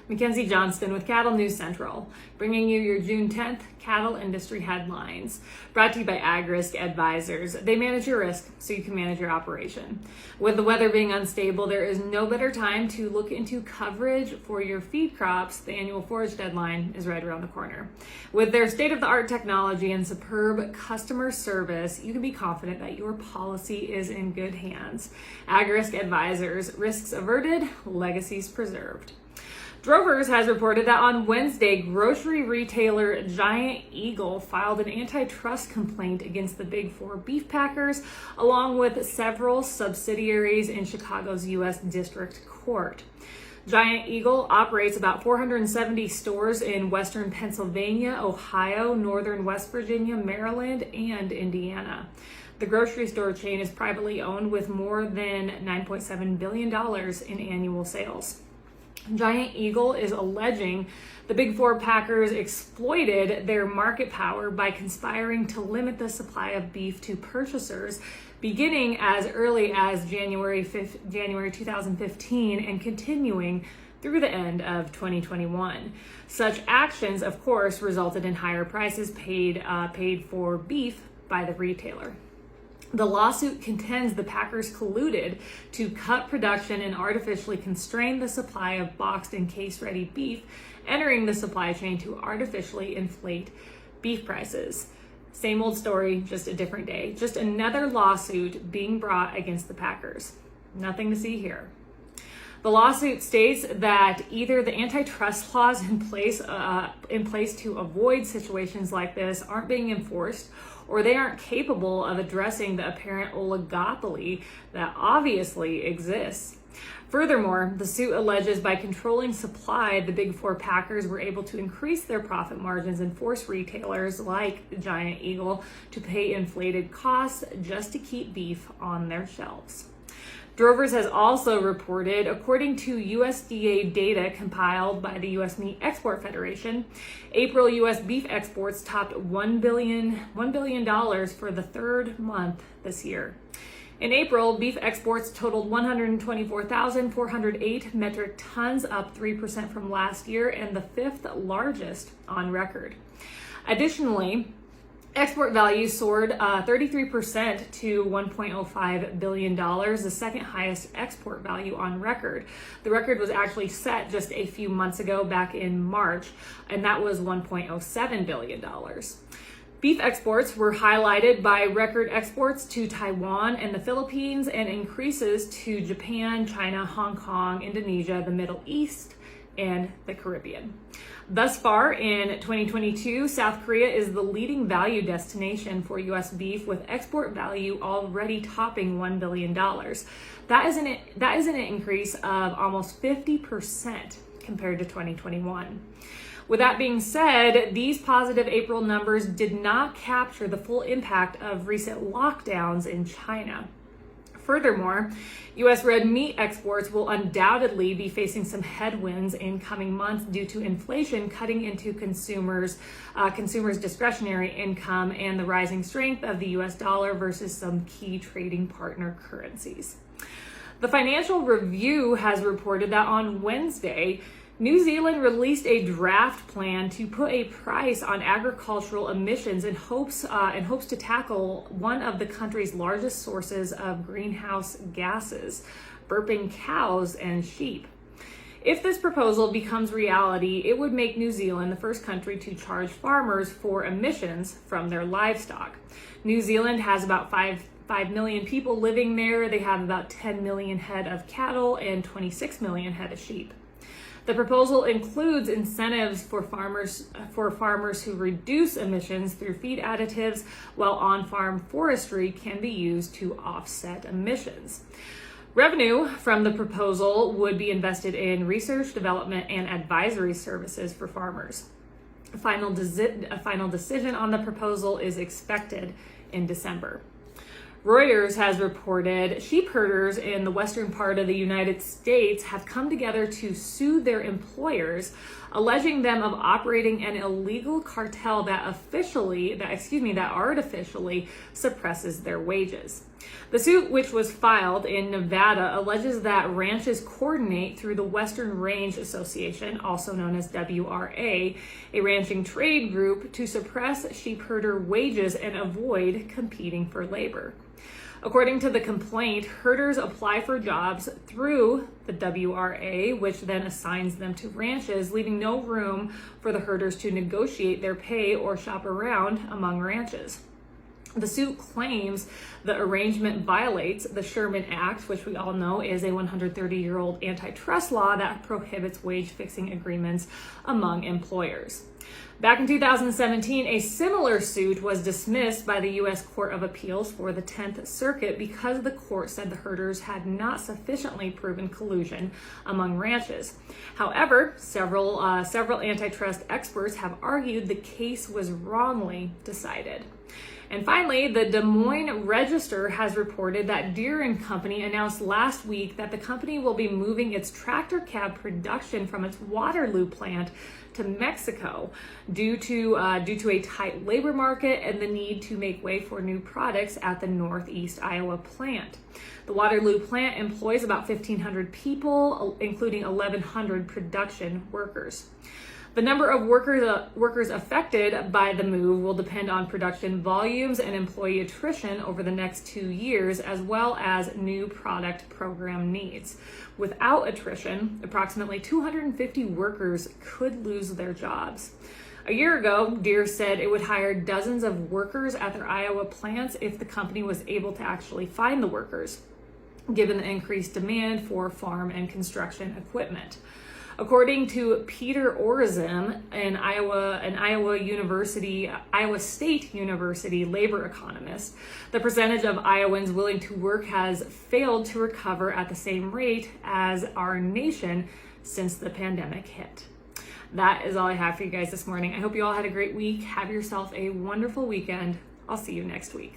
Mackenzie Johnston with Cattle News Central, bringing you your June 10th cattle industry headlines. Brought to you by AgRisk Advisors. They manage your risk so you can manage your operation. With the weather being unstable, there is no better time to look into coverage for your feed crops. The annual forage deadline is right around the corner. With their state-of-the-art technology and superb customer service, you can be confident that your policy is in good hands. AgRisk Advisors, risks averted, legacies preserved. Drovers has reported that on Wednesday, grocery retailer Giant Eagle filed an antitrust complaint against the Big Four beef packers, along with several subsidiaries in Chicago's U.S. District Court. Giant Eagle operates about 470 stores in western Pennsylvania, Ohio, northern West Virginia, Maryland, and Indiana. The grocery store chain is privately owned with more than $9.7 billion in annual sales. Giant Eagle is alleging the Big Four packers exploited their market power by conspiring to limit the supply of beef to purchasers beginning as early as January 2015 and continuing through the end of 2021. Such actions, of course, resulted in higher prices paid for beef by the retailer. The lawsuit contends the packers colluded to cut production and artificially constrain the supply of boxed and case-ready beef, entering the supply chain to artificially inflate beef prices. Same old story, just a different day. Just another lawsuit being brought against the packers. Nothing to see here. The lawsuit states that either the antitrust laws in place to avoid situations like this aren't being enforced, or they aren't capable of addressing the apparent oligopoly that obviously exists. Furthermore, the suit alleges by controlling supply, the Big Four packers were able to increase their profit margins and force retailers like Giant Eagle to pay inflated costs just to keep beef on their shelves. Drovers has also reported, according to USDA data compiled by the U.S. Meat Export Federation, April U.S. beef exports topped $1 billion for the third month this year. In April, beef exports totaled 124,408 metric tons, up 3% from last year, and the fifth largest on record. Additionally, export value soared 33% to $1.05 billion, the second highest export value on record. The record was actually set just a few months ago, back in March, and that was $1.07 billion. Beef exports were highlighted by record exports to Taiwan and the Philippines and increases to Japan, China, Hong Kong, Indonesia, the Middle East, and the Caribbean. Thus far in 2022, South Korea is the leading value destination for U.S. beef, with export value already topping $1 billion. That is an increase of almost 50% compared to 2021. With that being said, these positive April numbers did not capture the full impact of recent lockdowns in China. Furthermore, U.S. red meat exports will undoubtedly be facing some headwinds in coming months due to inflation cutting into consumers' discretionary income and the rising strength of the U.S. dollar versus some key trading partner currencies. The Financial Review has reported that on Wednesday, New Zealand released a draft plan to put a price on agricultural emissions in hopes to tackle one of the country's largest sources of greenhouse gases, burping cows and sheep. If this proposal becomes reality, it would make New Zealand the first country to charge farmers for emissions from their livestock. New Zealand has about 5 million people living there. They have about 10 million head of cattle and 26 million head of sheep. The proposal includes incentives for farmers who reduce emissions through feed additives, while on-farm forestry can be used to offset emissions. Revenue from the proposal would be invested in research, development, and advisory services for farmers. A final decision on the proposal is expected in December. Reuters has reported sheep herders in the western part of the United States have come together to sue their employers, alleging them of operating an illegal cartel that artificially suppresses their wages. The suit, which was filed in Nevada, alleges that ranches coordinate through the Western Range Association, also known as WRA, a ranching trade group, to suppress sheep herder wages and avoid competing for labor. According to the complaint, herders apply for jobs through the WRA, which then assigns them to ranches, leaving no room for the herders to negotiate their pay or shop around among ranches. The suit claims the arrangement violates the Sherman Act, which we all know is a 130-year-old antitrust law that prohibits wage fixing agreements among employers. Back in 2017, a similar suit was dismissed by the U.S. Court of Appeals for the 10th Circuit because the court said the herders had not sufficiently proven collusion among ranches. However, several antitrust experts have argued the case was wrongly decided. And finally, the Des Moines Register has reported that Deere & Company announced last week that the company will be moving its tractor cab production from its Waterloo plant to Mexico due to a tight labor market and the need to make way for new products at the Northeast Iowa plant. The Waterloo plant employs about 1,500 people, including 1,100 production workers. The number of workers affected by the move will depend on production volumes and employee attrition over the next 2 years, as well as new product program needs. Without attrition, approximately 250 workers could lose their jobs. A year ago, Deere said it would hire dozens of workers at their Iowa plants if the company was able to actually find the workers, given the increased demand for farm and construction equipment. According to Peter Orzim, an Iowa State University labor economist, the percentage of Iowans willing to work has failed to recover at the same rate as our nation since the pandemic hit. That is all I have for you guys this morning. I hope you all had a great week. Have yourself a wonderful weekend. I'll see you next week.